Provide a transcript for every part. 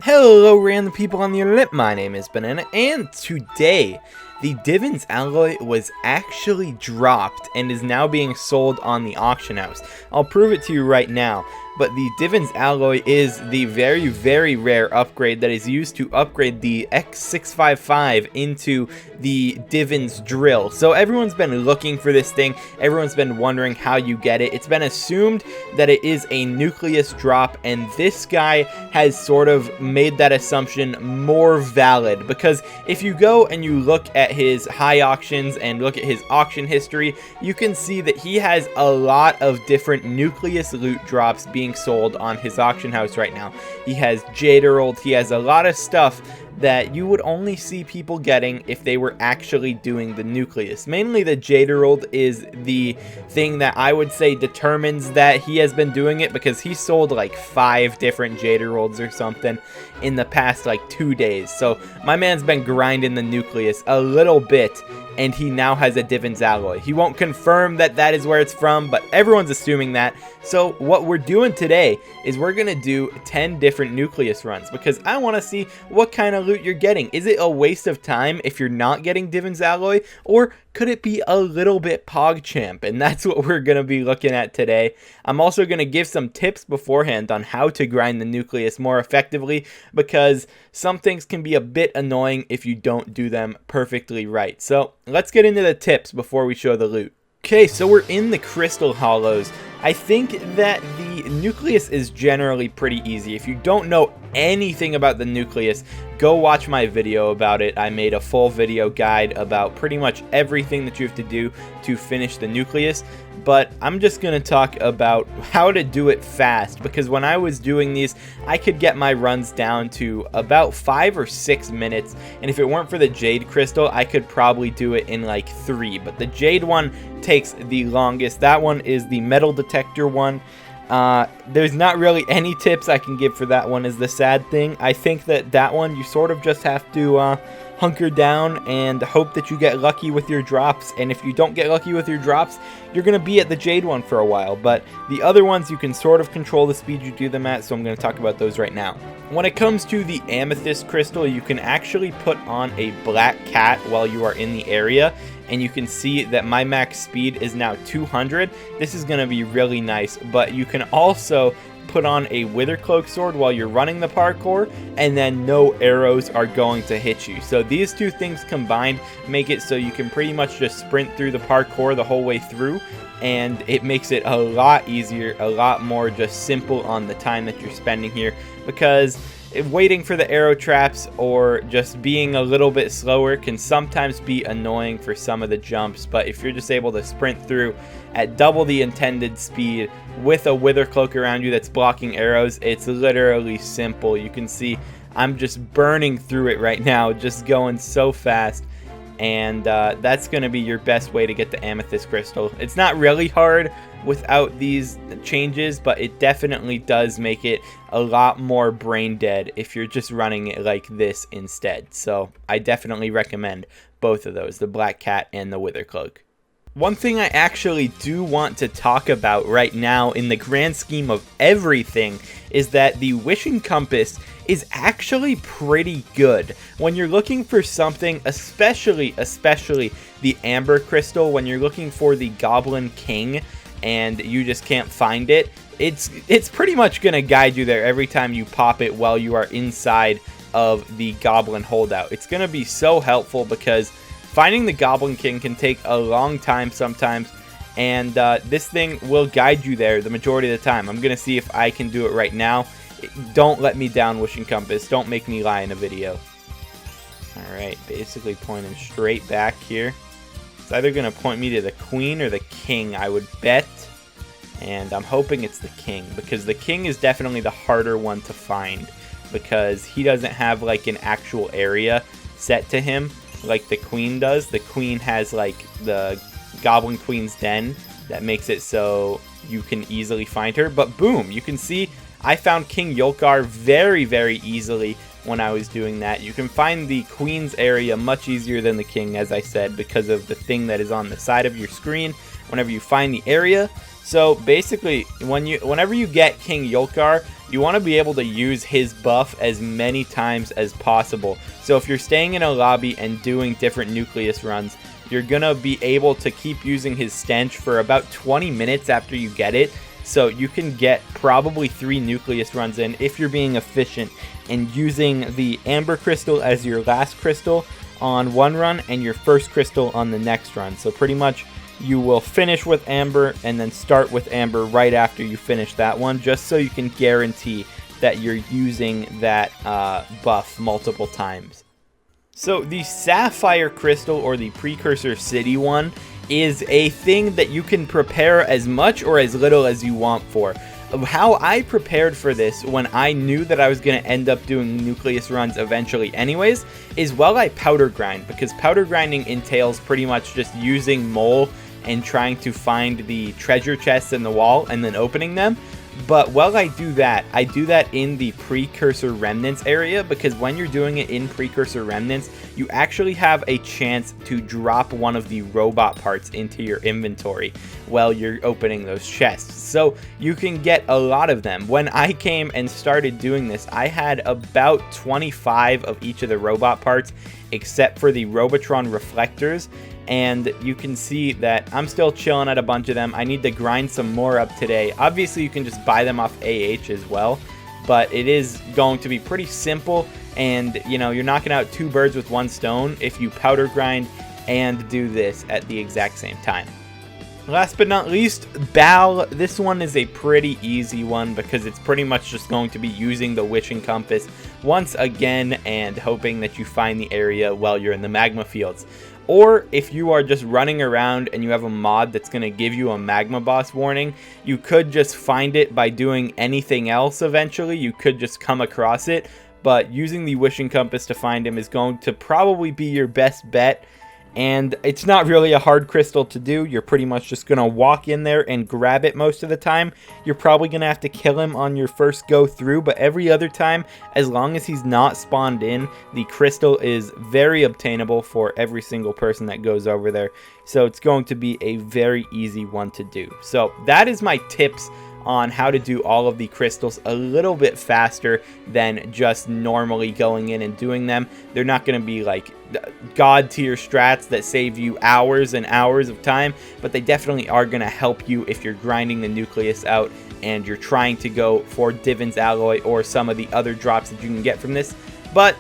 Hello random people on the internet, my name is Banana, and today the Divan's alloy was actually dropped and is now being sold on the auction house. I'll prove it to you right now, but the Divan's alloy is the very rare upgrade that is used to upgrade the X655 into the Divan's drill. So everyone's been looking for this thing, everyone's been wondering how you get it. It's been assumed that it is a nucleus drop, and this guy has sort of made that assumption more valid, because if you go and you look at his high auctions and look at his auction history, you can see that he has a lot of different nucleus loot drops being sold on his auction house right now. He has Jade Emerald, he has a lot of stuff that you would only see people getting if they were actually doing the nucleus. Mainly the Jade Emerald is the thing that I would say determines that he has been doing it, because he sold like 5 different Jade Emeralds or something in the past like 2 days. So my man's been grinding the nucleus a little bit, and he now has a Divan's alloy. He won't confirm that that is where it's from, but everyone's assuming that. So what we're doing today is we're gonna do 10 different nucleus runs, because I want to see what kind of loot you're getting. Is it a waste of time if you're not getting Divan's alloy, or could it be a little bit PogChamp? And that's what we're gonna be looking at today. I'm also gonna give some tips beforehand on how to grind the nucleus more effectively, because some things can be a bit annoying if you don't do them perfectly right. So let's get into the tips before we show the loot. Okay, so we're in the crystal hollows. I think that the nucleus is generally pretty easy. If you don't know anything about the nucleus, go watch my video about it. I made a full video guide about pretty much everything that you have to do to finish the nucleus, but I'm just going to talk about how to do it fast, because when I was doing these, I could get my runs down to about 5 or 6 minutes, and if it weren't for the Jade Crystal, I could probably do it in like 3, but the Jade one takes the longest. That one is the metal detector one. There's not really any tips I can give for that one, is the sad thing. I think that that one you sort of just have to hunker down and hope that you get lucky with your drops, and if you don't get lucky with your drops, you're going to be at the Jade one for a while. But the other ones you can sort of control the speed you do them at, so I'm going to talk about those right now. When it comes to the Amethyst Crystal, you can actually put on a black cat while you are in the area, and you can see that my max speed is now 200. This is going to be really nice, but you can also put on a Wither Cloak Sword while you're running the parkour, and then no arrows are going to hit you. So these two things combined make it so you can pretty much just sprint through the parkour the whole way through, and it makes it a lot easier, a lot more just simple on the time that you're spending here, because waiting for the arrow traps or just being a little bit slower can sometimes be annoying for some of the jumps. But if you're just able to sprint through at double the intended speed with a Wither Cloak around you that's blocking arrows, it's literally simple. You can see I'm just burning through it right now, just going so fast. And that's going to be your best way to get the Amethyst Crystal. It's not really hard without these changes, but it definitely does make it a lot more brain dead if you're just running it like this instead. So I definitely recommend both of those, the Black Cat and the Wither Cloak. One thing I actually do want to talk about right now in the grand scheme of everything is that the Wishing Compass is actually pretty good. When you're looking for something, especially the Amber Crystal, when you're looking for the Goblin King and you just can't find it, it's pretty much going to guide you there every time you pop it while you are inside of the Goblin Holdout. It's going to be so helpful, because finding the Goblin King can take a long time sometimes, and this thing will guide you there the majority of the time. I'm going to see if I can do it right now. Don't let me down, Wishing Compass. Don't make me lie in a video. Alright, basically pointing straight back here. It's either going to point me to the Queen or the King, I would bet. And I'm hoping it's the King, because the King is definitely the harder one to find, because he doesn't have like an actual area set to him like the Queen does. The Queen has like the Goblin Queen's Den that makes it so you can easily find her. But boom, you can see I found King Yolkar very easily when I was doing that. You can find the Queen's area much easier than the King, as I said, because of the thing that is on the side of your screen whenever you find the area. So basically, whenever you get King Yolkar, you want to be able to use his buff as many times as possible. So if you're staying in a lobby and doing different Nucleus runs, you're gonna be able to keep using his stench for about 20 minutes after you get it. So you can get probably 3 Nucleus runs in if you're being efficient and using the Amber Crystal as your last crystal on one run and your first crystal on the next run. So pretty much you will finish with Amber and then start with Amber right after you finish that one, just so you can guarantee that you're using that buff multiple times. So the Sapphire Crystal, or the Precursor City one, is a thing that you can prepare as much or as little as you want for. How I prepared for this when I knew that I was going to end up doing Nucleus runs eventually anyways, is while I powder grind, because powder grinding entails pretty much just using mole and trying to find the treasure chests in the wall and then opening them. But while I do that in the Precursor Remnants area, because when you're doing it in Precursor Remnants, you actually have a chance to drop one of the robot parts into your inventory while you're opening those chests. So you can get a lot of them. When I came and started doing this, I had about 25 of each of the robot parts, except for the Robotron reflectors. And you can see that I'm still chilling at a bunch of them. I need to grind some more up today. Obviously, you can just buy them off AH as well, but it is going to be pretty simple. And, you know, you're knocking out 2 birds with 1 stone if you powder grind and do this at the exact same time. Last but not least, Bal. This one is a pretty easy one because it's pretty much just going to be using the Wishing Compass once again and hoping that you find the area while you're in the magma fields. Or if you are just running around and you have a mod that's going to give you a magma boss warning, you could just find it by doing anything else eventually. You could just come across it, but using the Wishing Compass to find him is going to probably be your best bet. And it's not really a hard crystal to do. You're pretty much just going to walk in there and grab it most of the time. You're probably going to have to kill him on your first go through, but every other time, as long as he's not spawned in, the crystal is very obtainable for every single person that goes over there. So it's going to be a very easy one to do. So that is my tips on how to do all of the crystals a little bit faster than just normally going in and doing them. They're not going to be like god tier strats that save you hours and hours of time, but they definitely are going to help you if you're grinding the Nucleus out and you're trying to go for Divan's alloy or some of the other drops that you can get from this. But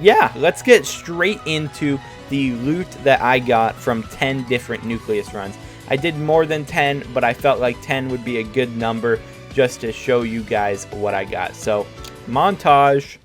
yeah, let's get straight into the loot that I got from 10 different Nucleus runs. I did more than 10, but I felt like 10 would be a good number just to show you guys what I got. So, montage.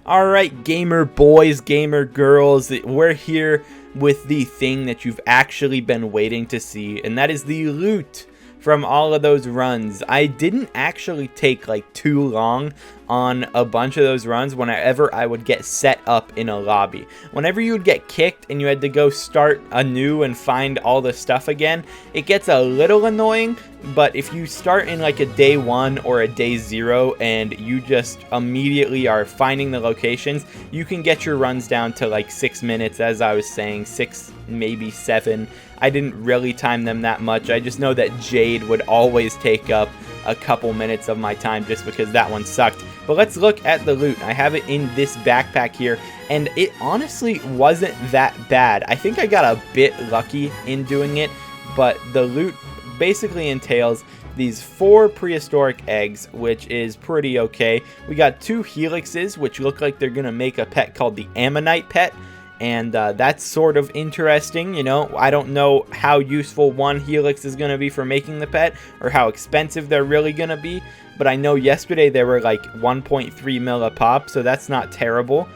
Alright, gamer boys, gamer girls, we're here with the thing that you've actually been waiting to see, and that is the loot from all of those runs. I didn't actually take like too long on a bunch of those runs whenever I would get set up in a lobby. Whenever you would get kicked and you had to go start anew and find all the stuff again, it gets a little annoying. But if you start in like a day 1 or a day 0 and you just immediately are finding the locations, you can get your runs down to like 6 minutes, as I was saying, 6, maybe 7. I didn't really time them that much. I just know that Jade would always take up a couple minutes of my time just because that one sucked. But let's look at the loot. I have it in this backpack here, and it honestly wasn't that bad. I think I got a bit lucky in doing it, but the loot basically entails these 4 prehistoric eggs, which is pretty okay. We got 2 helixes, which look like they're going to make a pet called the Ammonite pet. And that's sort of interesting, you know. I don't know how useful 1 helix is going to be for making the pet, or how expensive they're really going to be. But I know yesterday they were like 1.3 mil a pop, so that's not terrible.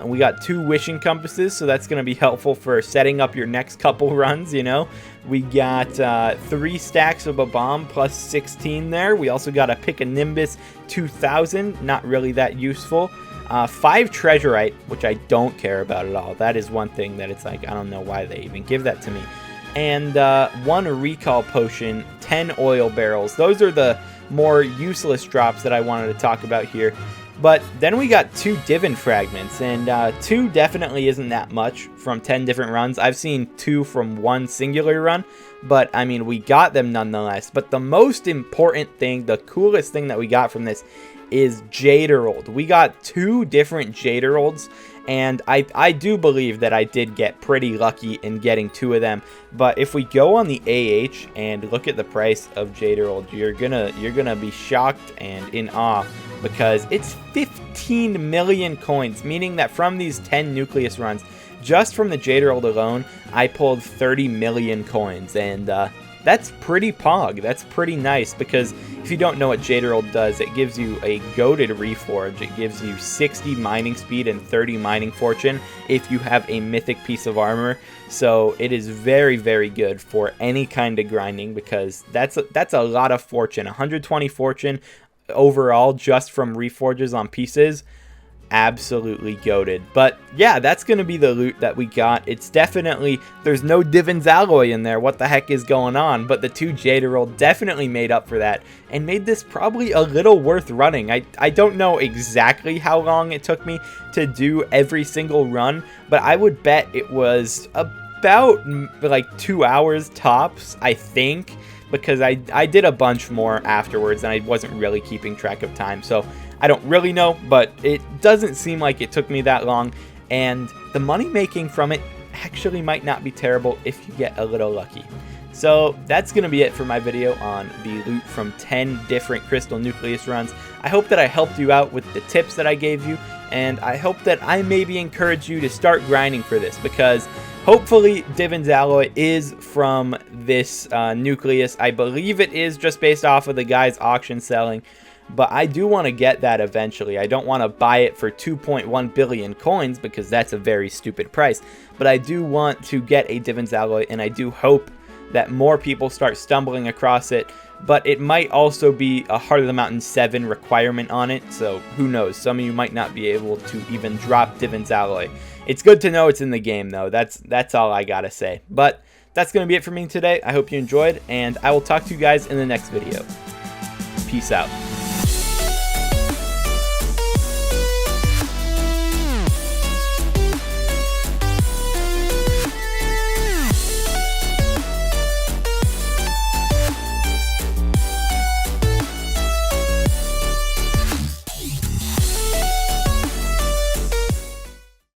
We got 2 wishing compasses, so that's going to be helpful for setting up your next couple runs, you know. We got 3 stacks of a bomb plus 16 there. We also got a Pick a Nimbus 2000, not really that useful. 5 treasurite, which I don't care about at all. That is one thing that it's like, I don't know why they even give that to me. And 1 recall potion, 10 oil barrels. Those are the more useless drops that I wanted to talk about here. But then we got 2 Divan fragments, and 2 definitely isn't that much from 10 different runs. I've seen 2 from 1 singular run, but I mean, we got them nonetheless. But the most important thing, the coolest thing that we got from this is Jade Emerald. We got 2 different Jade Emeralds, and I do believe that I did get pretty lucky in getting 2 of them. But if we go on the AH and look at the price of Jade Emerald, you're gonna be shocked and in awe, because it's 15 million coins, meaning that from these 10 Nucleus runs, just from the Jade Emerald alone, I pulled 30 million coins, and that's pretty pog. That's pretty nice, because if you don't know what Jade Emerald does, it gives you a goated reforge. It gives you 60 mining speed and 30 mining fortune if you have a mythic piece of armor. So it is very, very good for any kind of grinding, because that's a lot of fortune. 120 fortune overall just from reforges on pieces. Absolutely goated. But yeah, that's gonna be the loot that we got. It's definitely, there's no Divan's alloy in there. What the heck is going on? But the 2 Jade Emerald definitely made up for that and made this probably a little worth running. I don't know exactly how long it took me to do every single run, but I would bet it was about like 2 hours tops, I think, because I did a bunch more afterwards and I wasn't really keeping track of time. So I don't really know, but it doesn't seem like it took me that long, and the money making from it actually might not be terrible if you get a little lucky. So that's going to be it for my video on the loot from 10 different Crystal Nucleus runs. I hope that I helped you out with the tips that I gave you, and I hope that I maybe encourage you to start grinding for this, because hopefully Divan's alloy is from this Nucleus. I believe it is, just based off of the guy's auction selling. But I do want to get that eventually. I don't want to buy it for 2.1 billion coins, because that's a very stupid price. But I do want to get a Divan's alloy, and I do hope that more people start stumbling across it. But it might also be a Heart of the Mountain 7 requirement on it, so who knows? Some of you might not be able to even drop Divan's alloy. It's good to know it's in the game, though. That's all I gotta say. But that's going to be it for me today. I hope you enjoyed, and I will talk to you guys in the next video. Peace out.